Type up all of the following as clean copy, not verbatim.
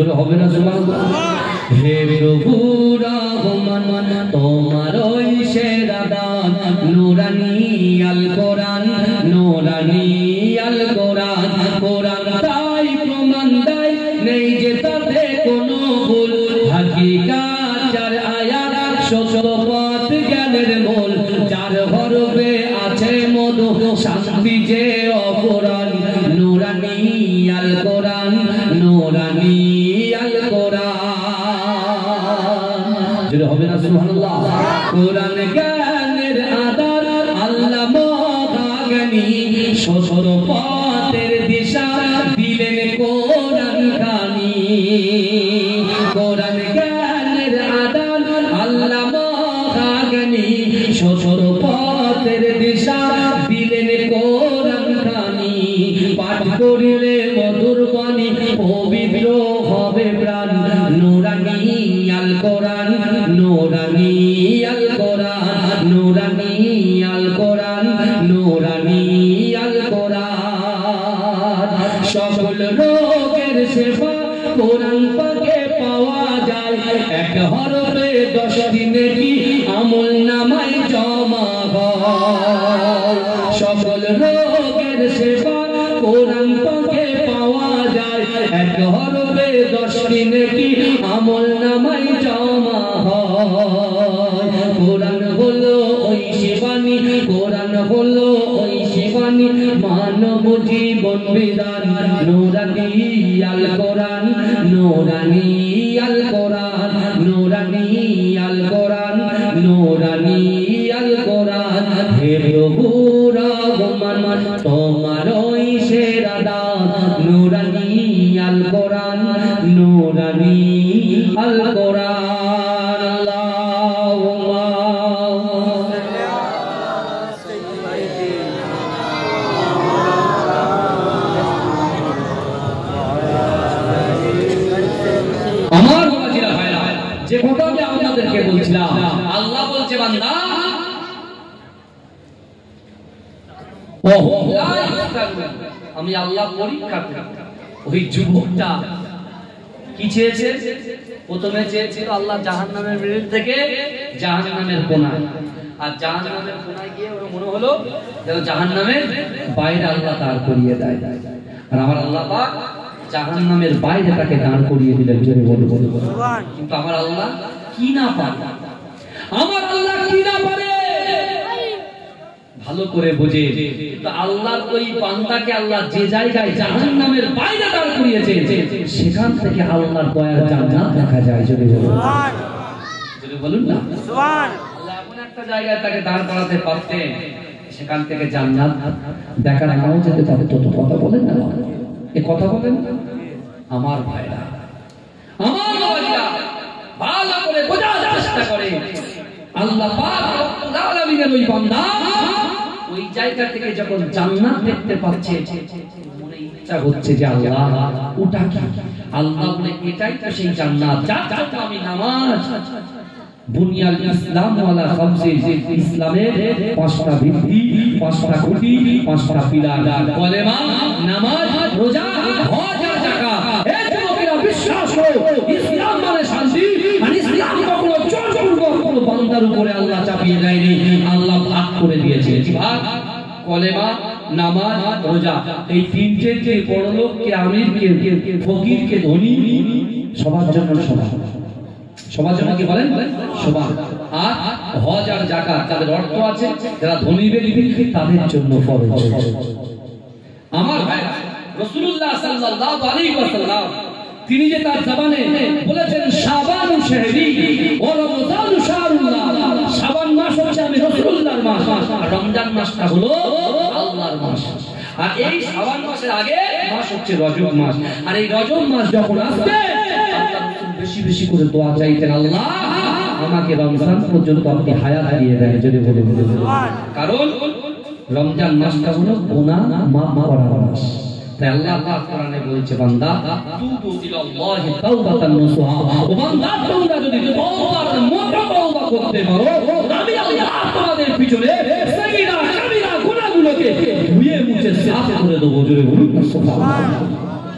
জোরে হবে না সুবহানাল্লাহ। হে প্রভু রহমান তোমার ওই সেরা দান নূরানি আল কোরআন, নূরানি আল কোরআন। কোরআন তাই প্রমাণ দেয় নেই যে তাতে কোনো ভুল, হাকিকাত যার আয়াত সত্য পথ জ্ঞানের মূল, যার হরফে আছে মধু শান্তি যে অপরাণ। নূরানি আল কোরআন, নূরানি আল কোরআন। যদি হবে না সুবহানাল্লাহ। কোরআন জ্ঞানের আধার আল্লাহ মহাজ্ঞানী, সত্য পথের দিশা দিলেন কোরআন খানি। কোরআন জ্ঞানের আধার আল্লাহ মহাজ্ঞানী, সত্য পথের দিশা দিলেন কোরআন খানি। পাঠ করিলে মধুর বাণী পবিত্র হবে প্রাণ। নূরানি আল কোরআন, নূরানি আল কোরআন, নূরানি আল কোরআন, নূরানি আল কোরআন। সকল রোগের সেবা কোরআন পাকে পাওয়া যায়, এক হরফে 10টি নেকি আমল নামায় জমা হয়। সকল রোগের সেবা কোরআন পাকে পাওয়া যায়, এক হরফে 10টি নেকি আমল নামায় জমা হয়। কোরআন হলো ওই সেবানী, কোরআন হলো ওই সেবানী, মানব জীবন বিধান। নূরানি আল কোরআন, নূরানি আল কোরআন, নূরানি আল কোরআন, নূরানি আল কোরআন। হে প্রভু রহমান তোমার ওই সেরা দান নূরানি আল কোরআন, নূরানি আল কোরআন। আল্লাহুম্মা আমার বাবাজিরা ভাইরা, যে ঘটনা আপনাদেরকে বলছিলাম, আল্লাহ বলছে বান্দা আমি আল্লাহ পরীক্ষা করি। ওই যুবকটা কি চেয়েছে? প্রথমে চেয়েছিল আল্লাহ জাহান্নামের বিরুদ্ধ থেকে জাহান্নামের কোনায়, আর জাহান্নামের কোনায় গিয়ে ওর মনে হলো যেন জাহান্নামের বাইরে আল্লাহ দাঁড় করিয়ে দেয়। আর আমার আল্লাহ পাক জাহান্নামের বাইরে তাকে দাঁড় করিয়ে দিলেন। জোরে বলে বলে কিন্তু আমার আল্লাহ কি না পারে, আমার আল্লাহ কি না পারে ভালো করে বোঝে। তো আল্লাহর ওই বান্দাকে আল্লাহ যে জায়গায় জাহান্নামের বাইরে দাঁড় করিয়েছে, সেখান থেকে আল্লাহর দয়ার জান্নাত দেখা যায়। জোরে বলুন, জোরে বলুন না সুবহান আল্লাহ। এমন একটা জায়গায় তাকে দাঁড় করাতে পারতেন, সেখান থেকে জান্নাত দেখার নাও যেতে পারে। তো কথা বলেন না, এই কথা বলেন আমার ভাইরা, আমার বাবাজিরা, ভালো করে বোঝার চেষ্টা করে। আল্লাহ পাক রব্বুল আলামিনের ওই বান্দা ওই জায়গা থেকে যখন জান্নাত দেখতে পাচ্ছে, মনে ইচ্ছা হচ্ছে যে আল্লাহ ওটা কি? আল্লাহ বলে এটাই তো সেই জান্নাত যার জন্য আমি নামাজ, বুনিয়াল ইসলাম ওয়ালা খামসে, ইসলামের 5টা ভিত্তি, 5টা খুঁটি, 5টা পিলার, কলেমা, নামাজ, রোজা, হজ আর যাকাত। এই যুবকেরা বিশ্বাস করো, ইসলাম মানে শান্তি। আর ইসলাম কখনো জোরপূর্বক কোনো বান্দার উপরে আল্লাহ চাপিয়ে দেয়নি, আল্লাহ ভাগ করে দিয়েছে। ভাগ, কলেমা, নামাজ, রোজা, এই তিনটে যে বড়লোককে, আমিরকে, ফকিরকে, ধনী, সবার জন্য সমান। সবার জন্য কি বলেন? সমান। আর হজ আর যাকাত যাদের অর্থ আছে, যারা ধনী ব্যক্তি, তাদের জন্য ফরজ। আমার ভাই রাসূলুল্লাহ সাল্লাল্লাহু আলাইহি ওয়াসাল্লাম তিনি যে তার জবানে বলেছেন শাবানু শাহরি ওয়া রমজানু শাহরুল্লাহ, শাবান মাস হচ্ছে আমি রাসূলুল্লাহর মাস, আর রমজান মাসটা হলো আল্লাহর মাস। আর এই শাবান মাসের আগে মাস হচ্ছে রজব মাস। আর এই রজব মাস যখন আসবে, আল্লাহ বেশি বেশি করে দোয়া চাইতেন, আল্লাহ আমাকে রমজান পর্যন্ত আপনি হায়াত দিয়ে দেন। যদি বলে বলে কারণ রমজান মাসটা হলো গুনাহ মাফ করার মাস। তাই আল্লাহ পাক কোরআনে বলছে, বান্দা তুবু ইলাল্লাহি তাওবাতান নসুহা, ও বান্দা তোমরা যদি তওবার মতো তওবা করতে পারো, আমি আল্লাহ তোমাদের পিছনে সগীরা কাবীরা গুনাহগুলোকে ধুয়ে মুছে সাফ করে দেব। জোরে বলুন সুবহানাল্লাহ।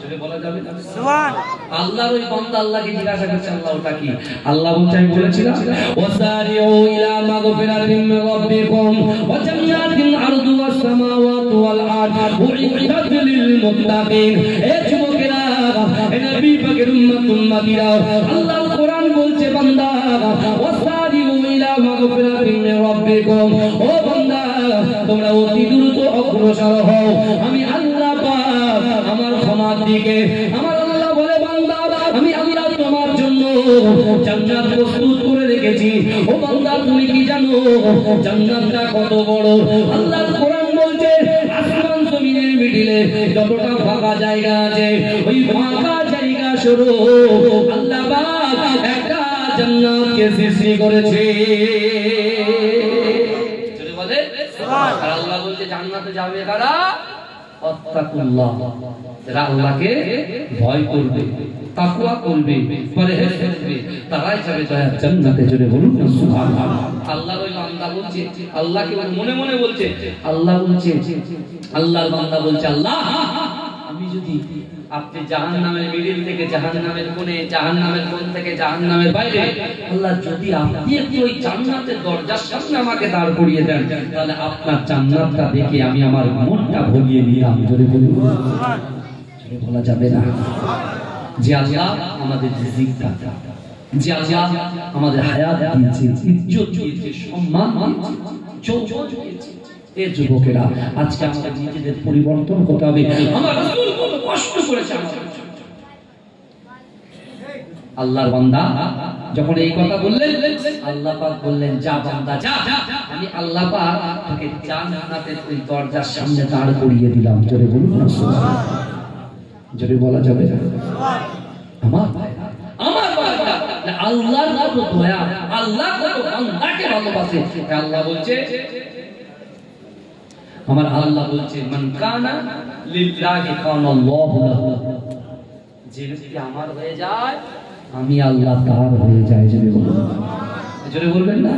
জোরে বলা যাবে সুবহান। আল্লাহর ওই বান্দা আল্লাহকে জিজ্ঞাসা করছে আল্লাহ ওটা কি? আল্লাহ বলছে আমি বলেছিলাম ওয়াসারিউ ইলা মাগফিরাতিন মির রাব্বিকুম ওয়া জান্নাতিন আরদুহাস সামাওয়াতু ওয়াল আরদ উইদাত লিল মুত্তাকিন। এ যুবকেরা, এ নবী পাকের উম্মতিরা, আল্লাহর কোরআন বলছে বান্দা ওয়াসারিউ ইলা মাগফিরাতিন মির রাব্বিকুম, ও বান্দা তোমরা অতি দ্রুত অগ্রসর হও আমি আল্লাহ পাক আমার ক্ষমার দিকে। আমার আল্লাহ বলে বান্দা আমি আল্লাহ তোমার জন্য জান্নাত প্রস্তুত করে রেখেছি। ও বান্দা তুমি কি জানো জান্নাতটা কত বড়? আল্লাহর কোরআন বলছে আসমান জমিনের মিডিলে যতটা ফাঁকা জায়গা আছে ওই ফাঁকা জায়গা সরো আল্লাহ পাক একটা জান্নাতকে সৃষ্টি করেছে। চলে বলে সুবহান। আর আল্লাহ বলছে জান্নাতে যাবে কারা? আত্তাকুল্লাহ, যারা আল্লাহকে ভয় করবে, তাকওয়া করবে, পরহেজ করবে, তারাই যাবে জান্নাতে। জোরে বলুন না সুবহানাল্লাহ। আল্লাহর ওই বান্দা বলছে, আল্লাহকে মনে মনে বলছে, আল্লাহ বলছে, আল্লাহর বান্দা বলছে আল্লাহ আমি যদি আপনি জাহান্নামের মিডিল থেকে জাহান্নামের কোণে, জাহান্নামের কোণ থেকে জাহান্নামের বাইরে, আল্লাহ যদি আপনি একটু ওই জান্নাতের দরজার সামনে আমাকে দাঁড় করিয়ে দেন তাহলে আপনার জান্নাতটা দেখে আমি আমার মনটা ভরিয়ে নিলাম। জোরে বলুন, জোরে বলা যাবে না। যে আল্লাহ আমাদের রিজিকটা, যে আল্লাহ আমাদের হায়াত দিয়েছে, ইজ্জত দিয়েছে, সম্মান দিয়েছে, যৌবন দিয়েছে। এ যুবকেরা আজকে আমাদের নিজেদের পরিবর্তন হতে হবে। আমার রাসূল কত কষ্ট করেছে আমাদের জন্য। আল্লাহর বান্দা যখন এই কথা বললেন আল্লাহ পাক বললেন যা বান্দা যা, আমি আল্লাহ পাক তোকে জান্নাতের ওই দরজার সামনে দাঁড় করিয়ে দিলাম। জোরে বলুন না সুবহানাল্লাহ। জোরে বলা যাবে না আমার আমার বান্দা আল্লাহর কত দয়া, আল্লাহ কত বান্দাকে ভালোবাসে। আল্লাহ বলছে, আমার আল্লাহ বলছে মান কানা লিল্লাহি কানাল্লাহু লাহু, যে ব্যক্তি আমার হয়ে যায় আমি আল্লাহ তার হয়ে যায়। জোরে বলুন, জোরে বলবেন না।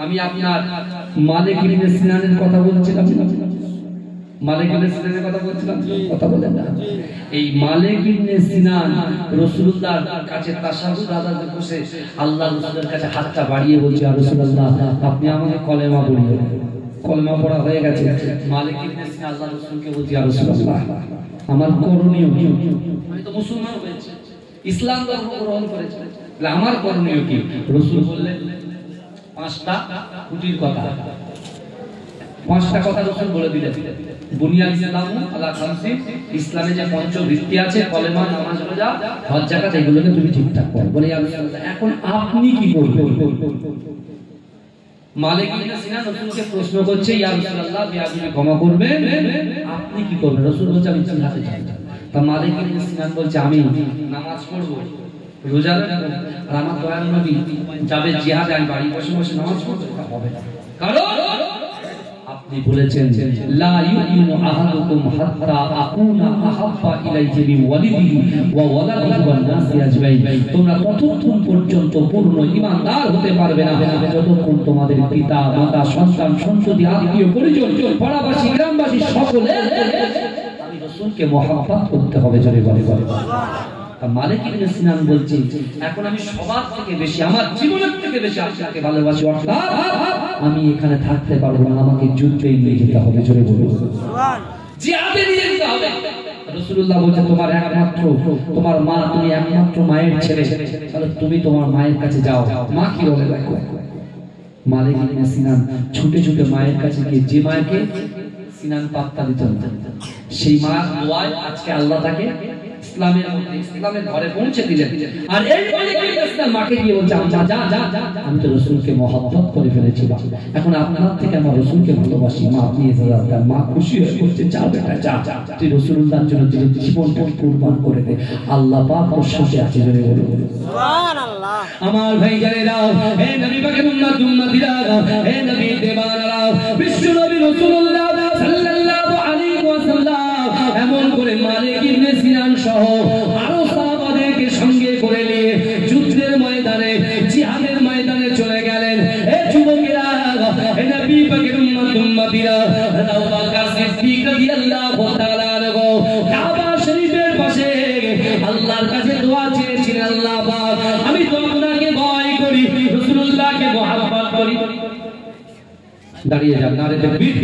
আমি আপনার মালিক ইবনে সিনানের কথা বলছিলাম, মালিক ইবনে সিনানের কথা বলছিলাম, কথা বলেন না। এই মালিক ইবনে সিনান রাসূলুল্লাহর কাছে তাশাহুদ আদাতে বসে আল্লাহ রাসূলের কাছে হাতটা বাড়িয়ে বলছে ইয়া রাসূলুল্লাহ আপনি আমাকে কলেমা পড়িয়ে দেন। কলেমা পড়া হয়ে গেছে। মালিক ইবনে সিনান আল্লাহ রাসূলকে বলছে ইয়া রাসূলুল্লাহ আমার করণীয় কি? আমি তো মুসলমান হয়েছি, ইসলাম ধর্ম গ্রহণ করেছি, আমার করণীয় কি? রাসূল বললেন পাঁচটা খুঁটির কথা, পাঁচটা কথা রাসূল বলে দিলেন। বুনিয়াল ইসলামু আলা খামসি, ইসলামে যে পঞ্চ ভিত্তি আছে কলেমা, নামাজ, রোজা, হজ, যাকাত, এগুলোকে তুমি ঠিকঠাক করো। বলে ইয়া রাসূলুল্লাহ এখন আপনি কি করবেন? মালিক ইবনে সিনান রাসূলকে প্রশ্ন করছে ইয়া রাসূলুল্লাহ আপনি ক্ষমা করবেন, আপনি কি করবেন? রাসূল বলছে আমি জিহাদে যাব। তা মালিক ইবনে সিনান বলছে আমি নামাজ পড়ব, রোজা রাখব, আর আমার দয়ার নবী যাবে জিহাদে, আমি বাড়ি বসে বসে নামাজ পড়ব, এটা হবে না। কারণ আপনি বলেছেন লা ইউমিনু আহাদুকুম হাত্তা আকুনা আহাব্বা ইলাইহি মিন ওয়ালিদিহি ওয়া ওয়ালাদিহি ওয়ান নাসি আজমাইন, তোমরা ততক্ষণ পর্যন্ত পূর্ণ ঈমানদার হতে পারবে না যতক্ষণ তোমাদের পিতা মাতা সন্তান সন্ততি আত্মীয় পরিজন পাড়াবাসী গ্রামবাসী সকলে আমি রাসূলকে মহব্বত করতে হবে। জোরে বলে বলে মালিক ইবনে সিনান বলছে এখন আমি সবার থেকে বেশি, আমার জীবনের থেকে বেশি আপনাকে ভালোবাসি, অর্থাৎ আমি এখানে থাকতে পারবো না, আমাকে যুদ্ধে নিয়ে যেতে হবে। জোরে বলুন সুবহান, জিহাদে নিয়ে যেতে হবে। রাসূলুল্লাহ বলছে তোমার একমাত্র, তোমার মা, তুমি একমাত্র মায়ের ছেলে, তাহলে তুমি তোমার মায়ের কাছে যাও। মা কি বলে দেখো। মালিক ইবনে সিনান ছুটে ছুটে মায়ের কাছে গিয়ে, যে মাকে সিনান পাত্তা দিত না, সেই মা দোয়ায় আজকে আল্লাহ তাকে ইসলামের মধ্যে, ইসলামের ঘরে পৌঁছে দিলেন। আর এই মালিক ইবনে সিনান মাকে গিয়ে বলছে যা যা যা, আমি তো রাসূলকে মহব্বত করে ফেলেছি, এখন আপনার থেকে আমার রাসূলকে ভালোবাসি, মা আপনি ইজাজত দেন। মা খুশি হয়ে বলছে যা বেটা যা, তুই রাসূলুল্লাহর জন্য তুই জীবনটা কুরবান করে দে, আল্লাহ পাক তোর সাথে আছে। জোরে বলুন সুবহানাল্লাহ। আমার ভাই জানেরা, হে নবী পাকের উম্মতিরা, হে নবী দেবানারা, বিশ্ব নবী রাসূলুল্লাহ সাল্লাল্লাহু আলাইহি ওয়াসাল্লাম এমন করে মালিক ইবনে সিনান সহ আরো সাহাবাদেরকে সঙ্গে করে নিয়ে যুদ্ধের ময়দানে, জিহাদের ময়দানে চলে গেলেন। এই যুবকেরা, হে নবী পাকের উম্মতিরা, আবু বকর সিদ্দিক রাদিয়াল্লাহু তাআলা আনহু কাবা শরীফের পাশে আল্লাহর কাছে দোয়া চেয়েছিলেন, আল্লাহ পাক আমি তো আপনাকে ভয় করি, রাসূলুল্লাহকে মহব্বত করি। দাঁড়িয়ে যান, নারে তাকবীর।